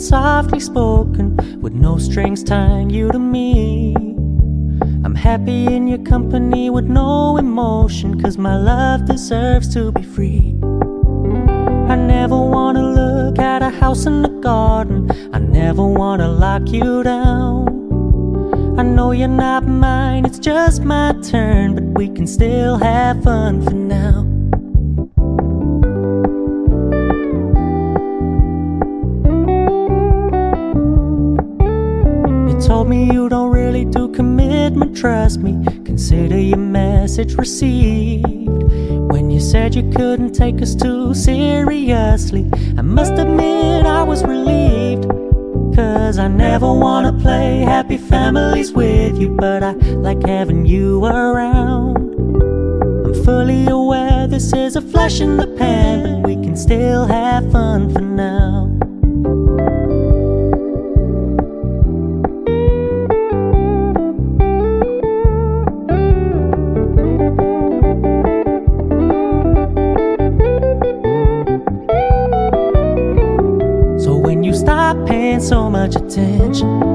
softly spoken, with no strings tying you to me. I'm happy in your company with no emotion, 'cause my love deserves to be free. I never wanna look at a house in the garden, I never wanna lock you down. I know you're not mine, it's just my turn, but we can still have fun for now. You told me you don't really do commitment, trust me, consider your message received. When you said you couldn't take us too seriously, I must admit I was relieved. 'Cause I never wanna play happy families with you, but I like having you around. I'm fully aware this is a flash in the pan, but we can still have fun for now. So when you stop paying so much attention,